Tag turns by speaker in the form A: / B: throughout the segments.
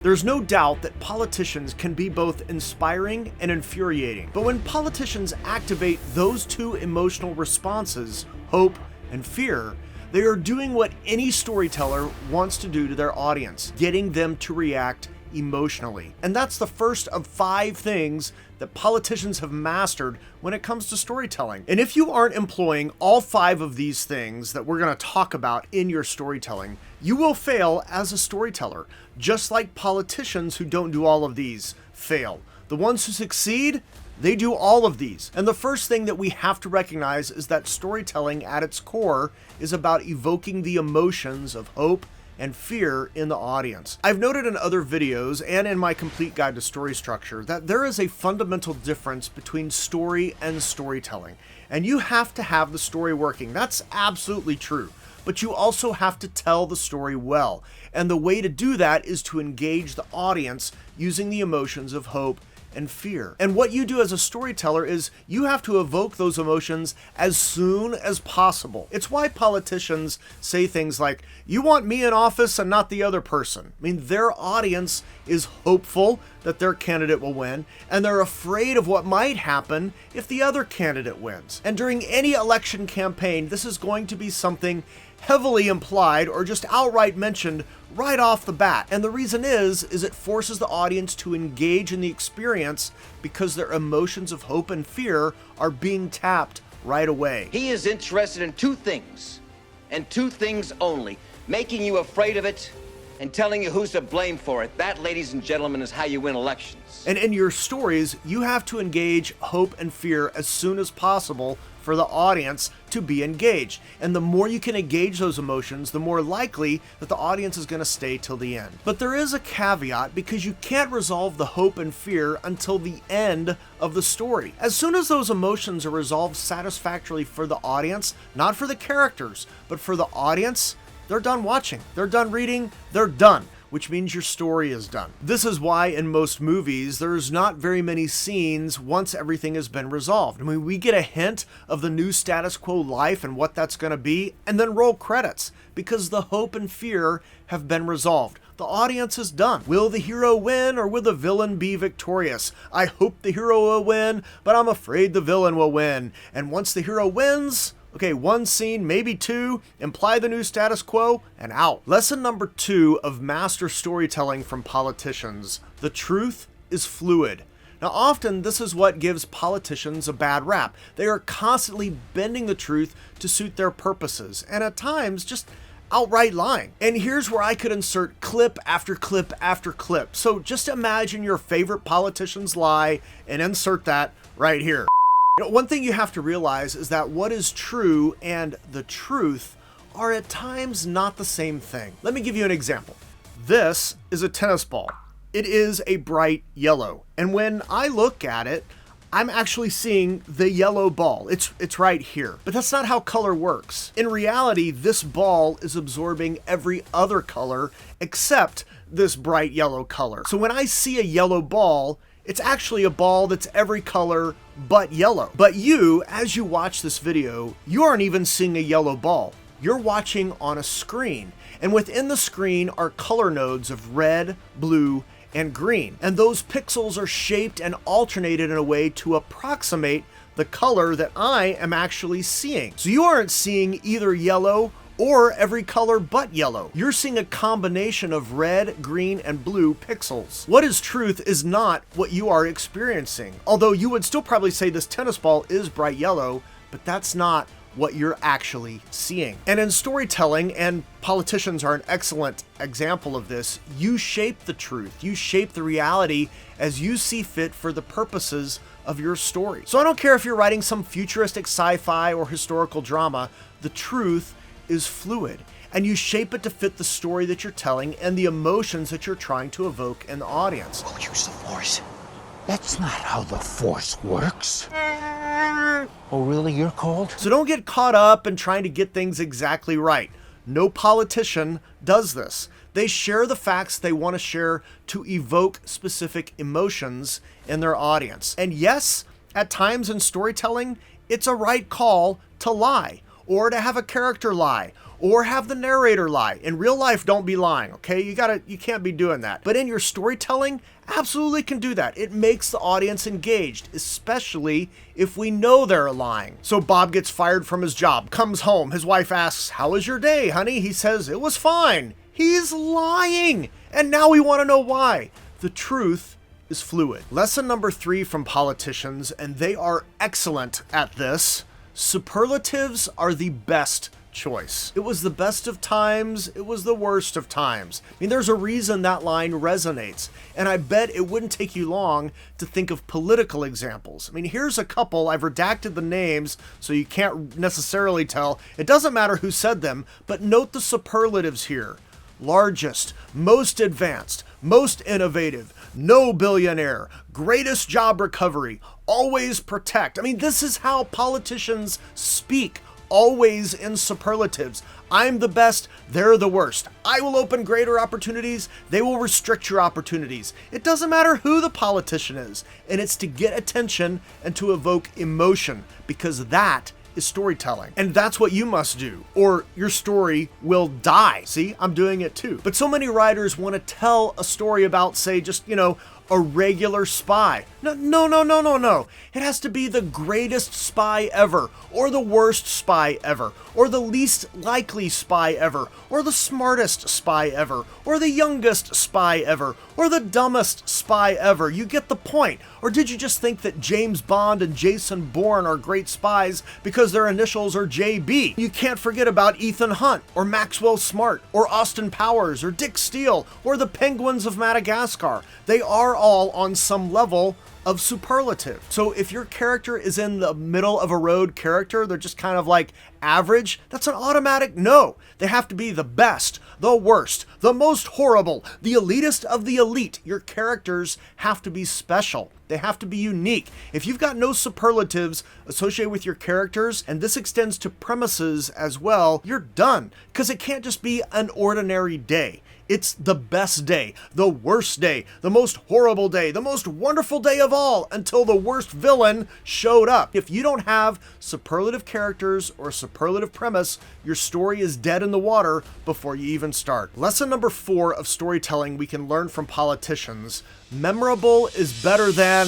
A: There's no doubt that politicians can be both inspiring and infuriating, but when politicians activate those two emotional responses, hope and fear, they are doing what any storyteller wants to do to their audience, getting them to react emotionally. And that's the first of 5 things that politicians have mastered when it comes to storytelling. And if you aren't employing all 5 of these things that we're going to talk about in your storytelling, you will fail as a storyteller, just like politicians who don't do all of these fail. The ones who succeed, they do all of these. And the first thing that we have to recognize is that storytelling at its core is about evoking the emotions of hope and fear in the audience. I've noted in other videos and in my complete guide to story structure that there is a fundamental difference between story and storytelling. And you have to have the story working. That's absolutely true. But you also have to tell the story well. And the way to do that is to engage the audience using the emotions of hope and fear. And what you do as a storyteller is you have to evoke those emotions as soon as possible. It's why politicians say things like, "You want me in office and not the other person." I mean, their audience is hopeful that their candidate will win, and they're afraid of what might happen if the other candidate wins. And during any election campaign, this is going to be something heavily implied or just outright mentioned right off the bat. And the reason is it forces the audience to engage in the experience because their emotions of hope and fear are being tapped right away.
B: He is interested in 2 things, and 2 things only: making you afraid of it and telling you who's to blame for it. That, ladies and gentlemen, is how you win elections.
A: And in your stories, you have to engage hope and fear as soon as possible for the audience to be engaged. And the more you can engage those emotions, the more likely that the audience is going to stay till the end. But there is a caveat, because you can't resolve the hope and fear until the end of the story. As soon as those emotions are resolved satisfactorily for the audience, not for the characters, but for the audience, they're done watching, they're done reading, they're done, which means your story is done. This is why in most movies, there's not very many scenes once everything has been resolved. I mean, we get a hint of the new status quo life and what that's gonna be, and then roll credits, because the hope and fear have been resolved. The audience is done. Will the hero win, or will the villain be victorious? I hope the hero will win, but I'm afraid the villain will win. And once the hero wins, okay, 1 scene, maybe 2, imply the new status quo, and out. Lesson number 2 of master storytelling from politicians: the truth is fluid. Now, often this is what gives politicians a bad rap. They are constantly bending the truth to suit their purposes, and at times just outright lying. And here's where I could insert clip after clip after clip. So just imagine your favorite politician's lie and insert that right here. One thing you have to realize is that what is true and the truth are at times not the same thing. Let me give you an example. This is a tennis ball. It is a bright yellow. And when I look at it, I'm actually seeing the yellow ball. It's right here. But that's not how color works. In reality, this ball is absorbing every other color except this bright yellow color. So when I see a yellow ball, it's actually a ball that's every color but yellow. But you, as you watch this video, you aren't even seeing a yellow ball. You're watching on a screen. And within the screen are color nodes of red, blue, and green. And those pixels are shaped and alternated in a way to approximate the color that I am actually seeing. So you aren't seeing either yellow or every color but yellow. You're seeing a combination of red, green, and blue pixels. What is truth is not what you are experiencing. Although you would still probably say this tennis ball is bright yellow, but that's not what you're actually seeing. And in storytelling, and politicians are an excellent example of this, you shape the truth, you shape the reality as you see fit for the purposes of your story. So I don't care if you're writing some futuristic sci-fi or historical drama, the truth is fluid, and you shape it to fit the story that you're telling and the emotions that you're trying to evoke in the audience.
C: Don't use the Force. That's not how the Force works. Oh, really? You're cold?
A: So don't get caught up in trying to get things exactly right. No politician does this. They share the facts they want to share to evoke specific emotions in their audience. And yes, at times in storytelling, it's a right call to lie, or to have a character lie, or have the narrator lie. In real life, don't be lying, okay? You can't be doing that. But in your storytelling, absolutely can do that. It makes the audience engaged, especially if we know they're lying. So Bob gets fired from his job, comes home, his wife asks, "How was your day, honey?" He says, "It was fine." He's lying, and now we want to know why. The truth is fluid. Lesson number 3 from politicians, and they are excellent at this: superlatives are the best choice. It was the best of times, it was the worst of times. I mean, there's a reason that line resonates, and I bet it wouldn't take you long to think of political examples. I mean, here's a couple. I've redacted the names so you can't necessarily tell. It doesn't matter who said them, but note the superlatives here: largest, most advanced, most innovative, no billionaire, greatest job recovery, always protect. I mean, this is how politicians speak, always in superlatives. I'm the best, they're the worst. I will open greater opportunities, they will restrict your opportunities. It doesn't matter who the politician is, and it's to get attention and to evoke emotion, because that is storytelling. And that's what you must do, or your story will die. See, I'm doing it too. But so many writers want to tell a story about, say, just, a regular spy. No. It has to be the greatest spy ever, or the worst spy ever, or the least likely spy ever, or the smartest spy ever, or the youngest spy ever, or the dumbest spy ever. You get the point. Or did you just think that James Bond and Jason Bourne are great spies because their initials are JB? You can't forget about Ethan Hunt, or Maxwell Smart, or Austin Powers, or Dick Steele, or the Penguins of Madagascar. They are all on some level of superlative. So if your character is in the middle of a road character, they're just kind of like average, that's an automatic no. They have to be the best, the worst, the most horrible, the elitist of the elite. Your characters have to be special. They have to be unique. If you've got no superlatives associated with your characters, and this extends to premises as well, you're done, because it can't just be an ordinary day. It's the best day, the worst day, the most horrible day, the most wonderful day of all, until the worst villain showed up. If you don't have superlative characters or a superlative premise, your story is dead in the water before you even start. Lesson number 4 of storytelling we can learn from politicians: memorable is better than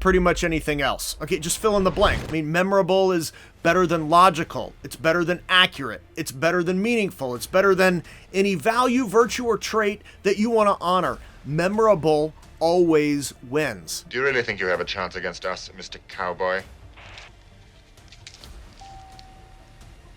A: pretty much anything else. Okay, just fill in the blank. I mean, memorable is better than logical. It's better than accurate. It's better than meaningful. It's better than any value, virtue, or trait that you want to honor. Memorable always wins.
D: Do you really think you have a chance against us, Mr. Cowboy?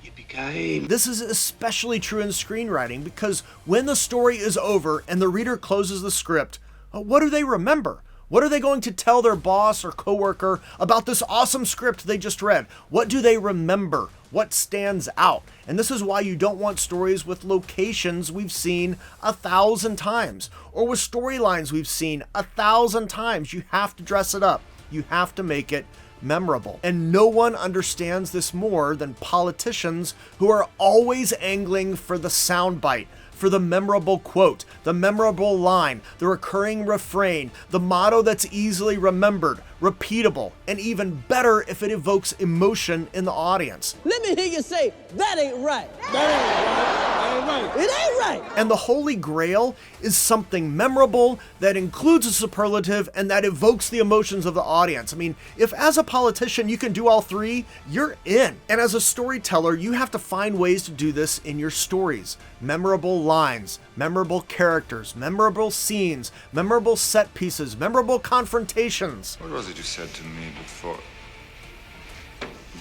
C: Yippee-ki-yay.
A: This is especially true in screenwriting, because when the story is over and the reader closes the script, what do they remember? What are they going to tell their boss or coworker about this awesome script they just read? What do they remember? What stands out? And this is why you don't want stories with locations we've seen 1,000 times, or with storylines we've seen 1,000 times. You have to dress it up. You have to make it memorable. And no one understands this more than politicians, who are always angling for the soundbite, for the memorable quote, the memorable line, the recurring refrain, the motto that's easily remembered, repeatable, and even better if it evokes emotion in the audience.
E: Let me hear you say, "That ain't right." That ain't right. That ain't right. It ain't right.
A: And the holy grail is something memorable that includes a superlative and that evokes the emotions of the audience. I mean, if as a politician you can do all three, you're in. And as a storyteller, you have to find ways to do this in your stories. Memorable lines, memorable characters, memorable scenes, memorable set pieces, memorable confrontations.
D: What was it you said to me before?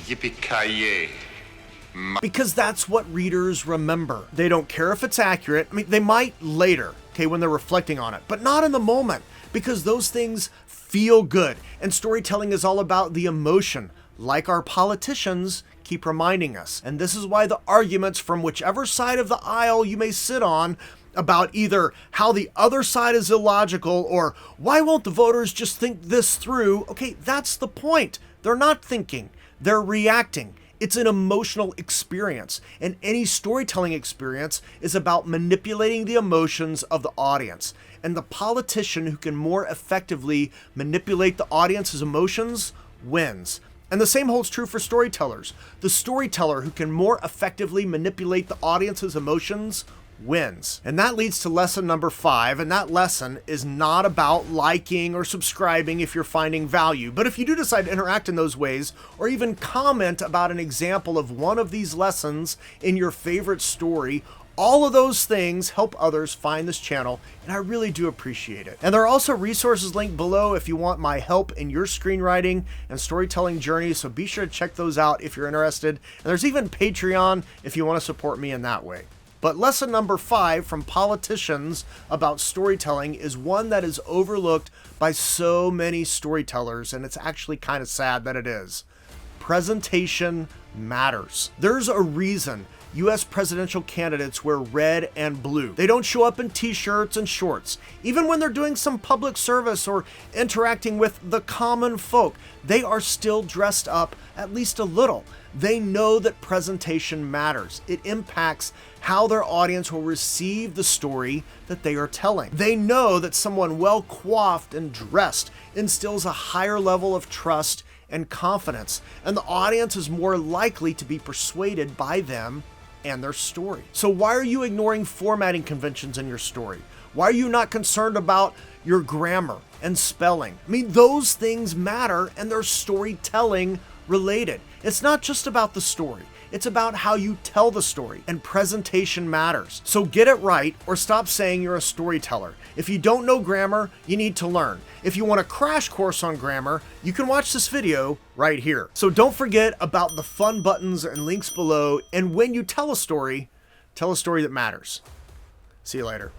D: Yippee-ki-yay.
A: Because that's what readers remember. They don't care if it's accurate. I mean, they might later, okay, when they're reflecting on it, but not in the moment, because those things feel good. And storytelling is all about the emotion, like our politicians keep reminding us. And this is why the arguments from whichever side of the aisle you may sit on about either how the other side is illogical or why won't the voters just think this through, okay, that's the point. They're not thinking, they're reacting. It's an emotional experience, and any storytelling experience is about manipulating the emotions of the audience. And the politician who can more effectively manipulate the audience's emotions wins. And the same holds true for storytellers. The storyteller who can more effectively manipulate the audience's emotions wins. And that leads to lesson number 5, and that lesson is not about liking or subscribing if you're finding value, but if you do decide to interact in those ways, or even comment about an example of one of these lessons in your favorite story, all of those things help others find this channel, and I really do appreciate it. And there are also resources linked below if you want my help in your screenwriting and storytelling journey, so be sure to check those out if you're interested. And there's even Patreon if you want to support me in that way. But lesson number 5 from politicians about storytelling is one that is overlooked by so many storytellers, and it's actually kind of sad that it is. Presentation matters. There's a reason US presidential candidates wear red and blue. They don't show up in t-shirts and shorts. Even when they're doing some public service or interacting with the common folk, they are still dressed up at least a little. They know that presentation matters. It impacts how their audience will receive the story that they are telling. They know that someone well coiffed and dressed instills a higher level of trust and confidence, and the audience is more likely to be persuaded by them and their story. So why are you ignoring formatting conventions in your story? Why are you not concerned about your grammar and spelling? I mean, those things matter, and they're storytelling related. It's not just about the story. It's about how you tell the story, and presentation matters. So get it right, or stop saying you're a storyteller. If you don't know grammar, you need to learn. If you want a crash course on grammar, you can watch this video right here. So don't forget about the fun buttons and links below, and when you tell a story that matters. See you later.